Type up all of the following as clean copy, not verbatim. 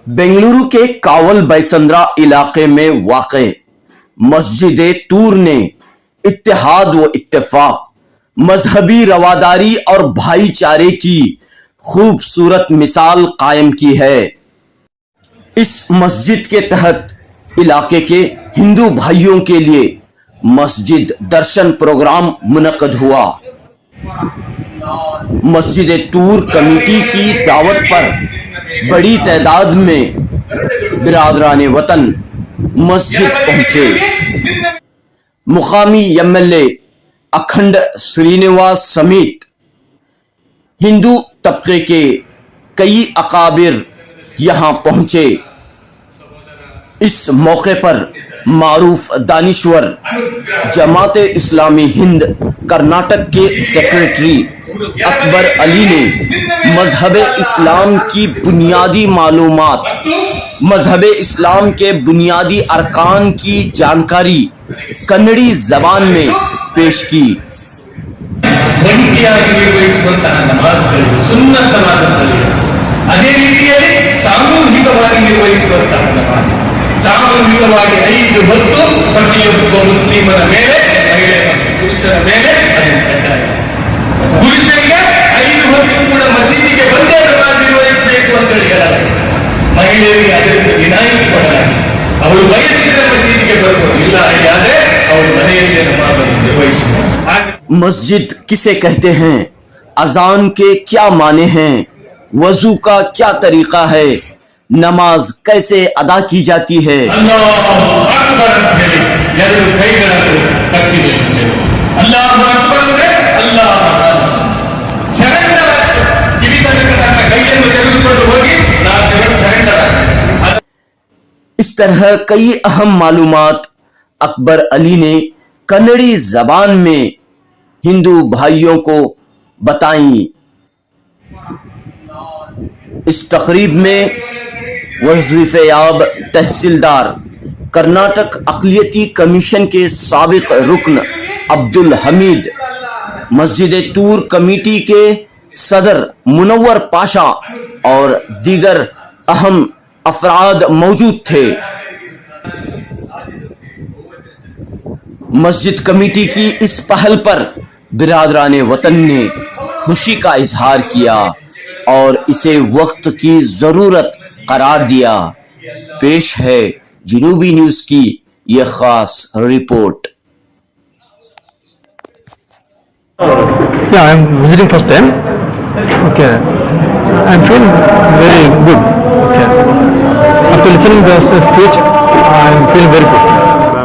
बेंगलुरु के कावल बैसंद्रा इलाके में वाक़े मस्जिद तूर ने इत्तेहाद व इत्तेफाक, मजहबी रवादारी और भाईचारे की खूबसूरत मिसाल कायम की है। इस मस्जिद के तहत इलाके के हिंदू भाइयों के लिए मस्जिद दर्शन प्रोग्राम मुनक्कद हुआ। मस्जिद तूर कमेटी की दावत पर बड़ी तादाद में बिरादरान वतन मस्जिद पहुंचे। मुकामी एमएलए अखंड श्रीनिवास समेत हिंदू तबके के कई अकाबिर यहां पहुंचे। इस मौके पर मारूफ दानिश्वर जमाते इस्लामी हिंद कर्नाटक के सेक्रेटरी अकबर अली ने मजहब इस्लाम की बुनियादी मालूमात, मजहब इस्लाम के बुनियादी अरकान की जानकारी कन्नड़ी जबान में पेश की। ಸಾಮೂಹಿಕವಾಗಿ 5 ಹೊತ್ತು ಪ್ರತಿಯೊಬ್ಬ ಮುಸ್ಲಿಮರ ಮೇಲೆ ಮಹಿಳೆ ಮತ್ತು ಪುರುಷರ ಮೇಲೆ ಅದು ಕಡ್ಡಾಯ. ಪುರುಷರಿಗೆ 5 ಹೊತ್ತು ಕೂಡ ಮಸೀದಿಗೆ ಬಂದೇ ನಮಾಜ್ ನಿರ್ವಹಿಸಬೇಕು ಅಂತ ಹೇಳಲಾಗಿದೆ. ಮಹಿಳೆಯರಿಗೆ ಅದರಿಂದ ವಿನಾಯಿತಿ ಕೊಡಲಾಗಿದೆ. ಅವಳು ಬಯಸಿದರೆ ಮಸೀದಿಗೆ ಬರಬಹುದು, ಇಲ್ಲ ಆದರೆ ಅವಳು ಮನೆಯಲ್ಲೇ ನಮಾಜ್ ನಿರ್ವಹಿಸಬಹುದು। मस्जिद किसे कहते हैं, अजान के क्या माने हैं, वजू का क्या तरीका है, नमाज कैसे अदा की जाती है। इस तरह कई अहम मालूमात अकबर अली ने कन्नड़ी जबान में हिंदू भाइयों को बताई। इस तकरीब में वजीफेयाब तहसीलदार कर्नाटक अक़लियती कमीशन के साबिक रुकन अब्दुल हमीद, मस्जिद तूर कमेटी के सदर मुनव्वर पाशा और दीगर अहम अफराद मौजूद थे। मस्जिद कमेटी की इस पहल पर बिरादरान वतन ने खुशी का इजहार किया और इसे वक्त की जरूरत करार दिया। पेश है जनूबी न्यूज की यह खास report. Yeah, I'm visiting first time. Okay, I'm feeling very good. Okay, after listening to the speech, I'm feeling very good.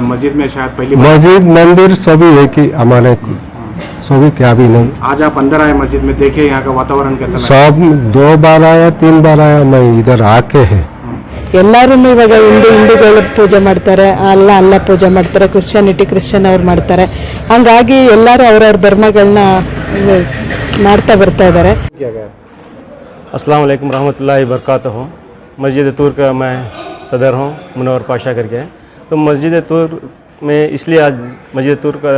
मस्जिद में शायद पहली मस्जिद मंदिर सभी है कि हमारे सभी क्या भी नहीं। आज आप अंदर आए मस्जिद में, देखे यहाँ का वातावरण कैसा लगा? सब 2 बार आया 3 बार आया, मैं इधर आके है। ಎಲ್ಲರೂ ಇವಾಗ ಹಿಂದೂಗಳು ಪೂಜೆ ಮಾಡ್ತಾರೆ, ಅಲ್ಲ ಪೂಜೆ ಮಾಡ್ತಾರೆ, ಕ್ರಿಶ್ಚಿಯನ್ ಅವ್ರು ಮಾಡ್ತಾರೆ. ಹಂಗಾಗಿ ಎಲ್ಲರೂ ಅವ್ರವ್ರ ಧರ್ಮಗಳನ್ನ ಮಾಡ್ತಾ ಬರ್ತಾ ಇದ್ದಾರೆ। अस्सलाम वालेकुम रहमतुल्लाहि बरकातहू। मस्जिद तूर का मैं सदर हूँ, मुनव्वर पाशा करके। तो मस्जिद तूर में इसलिए आज मस्जिद तूर का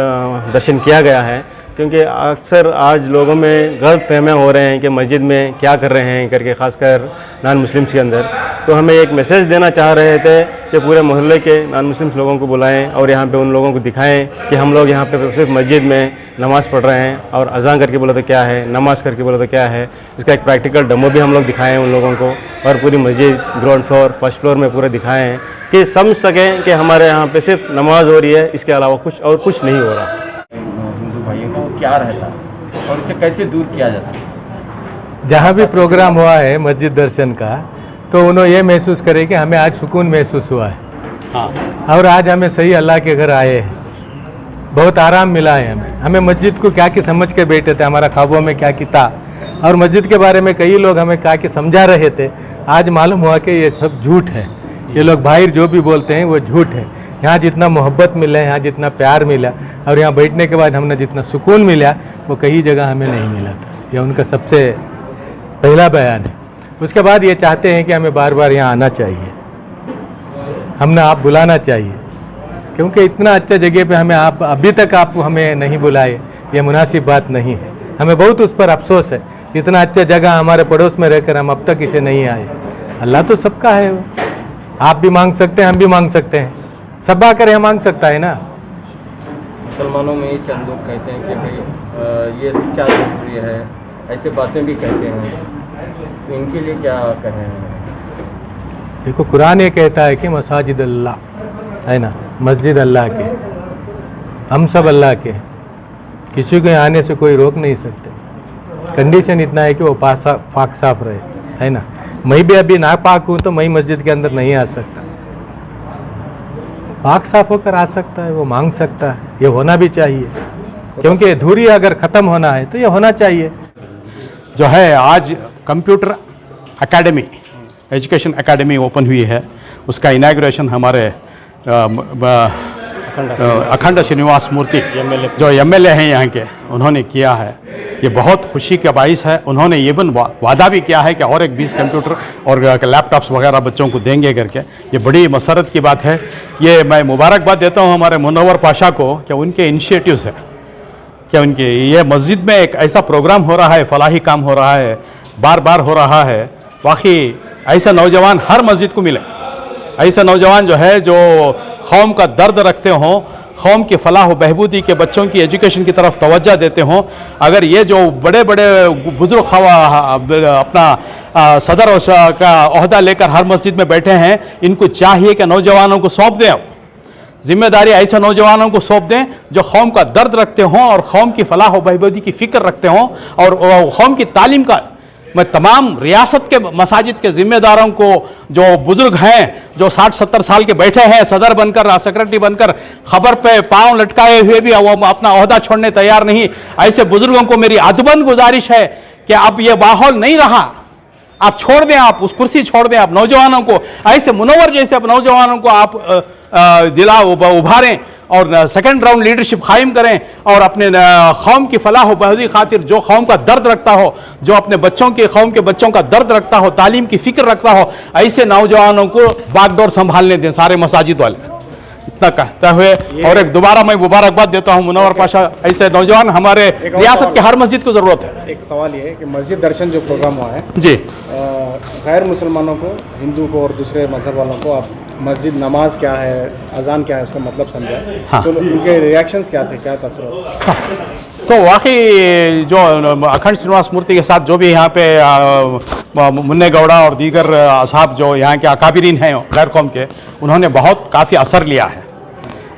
दर्शन किया गया है क्योंकि अक्सर आज लोगों में गलत फहमियाँ हो रहे हैं कि मस्जिद में क्या कर रहे हैं करके, ख़ासकर नॉन मुस्लिम्स के अंदर। तो हमें एक मैसेज देना चाह रहे थे कि पूरे मोहल्ले के नॉन मुस्लिम्स लोगों को बुलाएं और यहाँ पे उन लोगों को दिखाएं कि हम लोग यहाँ पे सिर्फ मस्जिद में नमाज़ पढ़ रहे हैं और अज़ान करके बोला तो क्या है, नमाज करके बोला तो क्या है। इसका एक प्रैक्टिकल डेमो भी हम लोग दिखाएं उन लोगों को और पूरी मस्जिद ग्राउंड फ्लोर फर्स्ट फ्लोर में पूरे दिखाएं कि समझ सकें कि हमारे यहाँ पे सिर्फ नमाज हो रही है, इसके अलावा कुछ और कुछ नहीं हो रहा। हिंदू भाइयों को क्या रहता है और इसे कैसे दूर किया जा सकता है? जहाँ भी प्रोग्राम हुआ है मस्जिद दर्शन का, तो उन्होंने ये महसूस करे कि हमें आज सुकून महसूस हुआ है। हाँ, और आज हमें सही अल्लाह के घर आए हैं, बहुत आराम मिला है हमें मस्जिद को क्या कि समझ के बैठे थे, हमारा ख्वाबों में क्या कि था, और मस्जिद के बारे में कई लोग हमें क्या कि समझा रहे थे। आज मालूम हुआ कि ये सब झूठ है, ये लोग बाहर जो भी बोलते हैं वो झूठ है। यहाँ जितना मोहब्बत मिला, यहाँ जितना प्यार मिला और यहाँ बैठने के बाद हमने जितना सुकून मिला वो कई जगह हमें नहीं मिला था। ये उनका सबसे पहला बयान है। उसके बाद ये चाहते हैं कि हमें बार बार यहाँ आना चाहिए, हमने आप बुलाना चाहिए, क्योंकि इतना अच्छा जगह पे हमें आप अभी तक आप हमें नहीं बुलाए, ये मुनासिब बात नहीं है। हमें बहुत उस पर अफसोस है, इतना अच्छा जगह हमारे पड़ोस में रहकर हम अब तक इसे नहीं आए। अल्लाह तो सबका है वो, आप भी मांग सकते हैं, हम भी मांग सकते हैं, सब आकर यहाँ मांग सकता है ना। मुसलमानों में ये चंद लोग कहते हैं कि भाई ये क्या जरूरी है, ऐसे बातें भी कहते हैं, तो इनके लिए क्या कहें? देखो कुरान ये कहता है कि मसाजिद अल्लाह है ना, मस्जिद अल्लाह के, हम सब अल्लाह के हैं, किसी को आने से कोई रोक नहीं सकते। कंडीशन इतना है कि वो पाक साफ रहे, है ना। मैं भी अभी नापाक हूँ तो मैं मस्जिद के अंदर नहीं आ सकता, पाक साफ होकर आ सकता है, वो मांग सकता है, ये होना भी चाहिए, क्योंकि दूरी अगर ख़त्म होना है तो ये होना चाहिए। जो है आज computer academy, education academy open हुई है, उसका इनाग्रेशन हमारे अखंड श्रीनिवास मूर्ति जो एमएलए हैं यहाँ के, उन्होंने किया है। ये बहुत खुशी का बाइस है। उन्होंने ये भी वादा भी किया है कि और एक 20 कंप्यूटर और लैपटॉप्स वगैरह बच्चों को देंगे करके। ये बड़ी मसरत की बात है। ये मैं मुबारकबाद देता हूँ हमारे मुनव्वर पाशा को कि उनके इनिशिएटिव्स है, कि उनके ये मस्जिद में एक ऐसा प्रोग्राम हो रहा है, फलाही काम हो रहा है, बार बार हो रहा है। वाकई ऐसे नौजवान हर मस्जिद को मिले, ऐसे नौजवान जो है जो कौम का दर्द रखते हों, कौम की फलाह व बहबूदी के बच्चों की एजुकेशन की तरफ तवज्जो देते हों। अगर ये जो बड़े बड़े बुजुर्ग अपना सदर का ओहदा लेकर हर मस्जिद में बैठे हैं, इनको चाहिए कि नौजवानों को सौंप दें, जिम्मेदारी ऐसे नौजवानों को सौंप दें जो कौम का दर्द रखते हों और कौम की फलाह व बहबूदी की फ़िक्र रखते हों। और कौम की तालीम का मैं तमाम रियासत के मसाजिद के ज़िम्मेदारों को, जो बुज़ुर्ग हैं, जो 60-70 साल के बैठे हैं, सदर बनकर, सेक्रेटरी बनकर, खबर पे पांव लटकाए हुए भी वो अपना ओहदा छोड़ने तैयार नहीं, ऐसे बुज़ुर्गों को मेरी अदबन गुजारिश है कि अब ये माहौल नहीं रहा, आप छोड़ दें, आप उस कुर्सी छोड़ दें, आप नौजवानों को, ऐसे मुनव्वर जैसे अब नौजवानों को आप उभारें और सेकंड राउंड लीडरशिप कायम करें और अपने कौम की फलाह व बहबूदी खातिर जो कौम का दर्द रखता हो, जो अपने बच्चों के, कौम के बच्चों का दर्द रखता हो, तालीम की फिक्र रखता हो, ऐसे नौजवानों को बागडोर संभालने दें सारे मसाजिद वाले। इतना कहते हुए और एक दोबारा मैं मुबारकबाद देता हूँ मुनव्वर पाशा, ऐसे नौजवान हमारे रियासत के हर मस्जिद को ज़रूरत है। एक सवाल ये है कि मस्जिद दर्शन जो प्रोग्राम हुआ है जी, गैर मुसलमानों को, हिंदू को और दूसरे मजहब वालों को आप मस्जिद नमाज क्या है, अजान क्या है, उसका मतलब समझा, हाँ। तो उनके रिएक्शंस क्या थे, क्या तसर? हाँ। तो वाकई जो अखंड श्रीनिवास मूर्ति के साथ जो भी यहाँ पे मुन्ने गौड़ा और दीगर असहाब जो यहाँ के अकाबिरीन हैं गैर कौम के, उन्होंने बहुत काफ़ी असर लिया है।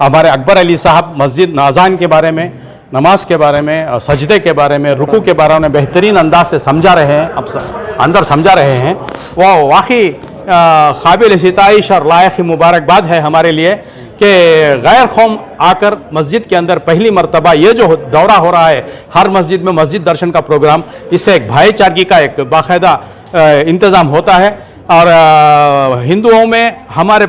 हमारे अकबर अली साहब मस्जिद अजान के बारे में, नमाज के बारे में, सजदे के बारे में, रुकू के बारे में बेहतरीन अंदाज से समझा रहे हैं, अब अंदर समझा रहे हैं। वह वाकई काबिल सिताइश और लायक मुबारकबाद है हमारे लिए कि गैर कौम आकर मस्जिद के अंदर पहली मरतबा ये जो दौरा हो रहा है हर मस्जिद में मस्जिद दर्शन का प्रोग्राम, इससे एक भाईचारगी का एक बाकायदा इंतज़ाम होता है। और हिंदुओं में हमारे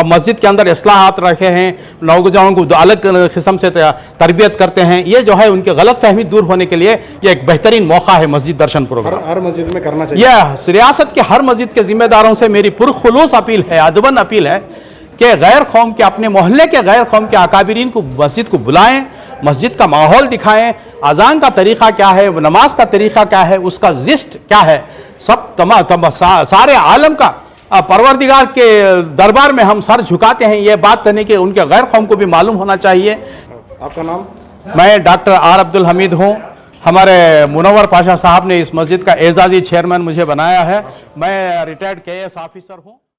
मस्जिद के अंदर इस्लाहात रखे हैं, नौजवानों को अलग किस्म से तरबियत करते हैं। ये जो है उनकी गलत फहमी दूर होने के लिए ये एक बेहतरीन मौका है मस्जिद दर्शन प्रोग्राम। हर मस्जिद में करना चाहिए। यह रियासत के हर मस्जिद के जिम्मेदारों से मेरी पुरखुलूस अपील है, अदबन अपील है कि गैर कौम के, अपने मोहल्ले के गैर कौम के अकाबिरीन को मस्जिद को बुलाएं, मस्जिद का माहौल दिखाएं, अजान का तरीक़ा क्या है, नमाज का तरीक़ा क्या है, उसका जिस्ट क्या है, सब सारे आलम का परवरदिगार के दरबार में हम सर झुकाते हैं। ये बात करने के उनके गैर कौम को भी मालूम होना चाहिए। आपका नाम? मैं डॉक्टर आर अब्दुल हमीद हूँ। हमारे मुनव्वर पाशा साहब ने इस मस्जिद का एजाज़ी चेयरमैन मुझे बनाया है। मैं रिटायर्ड KAS ऑफिसर हूँ।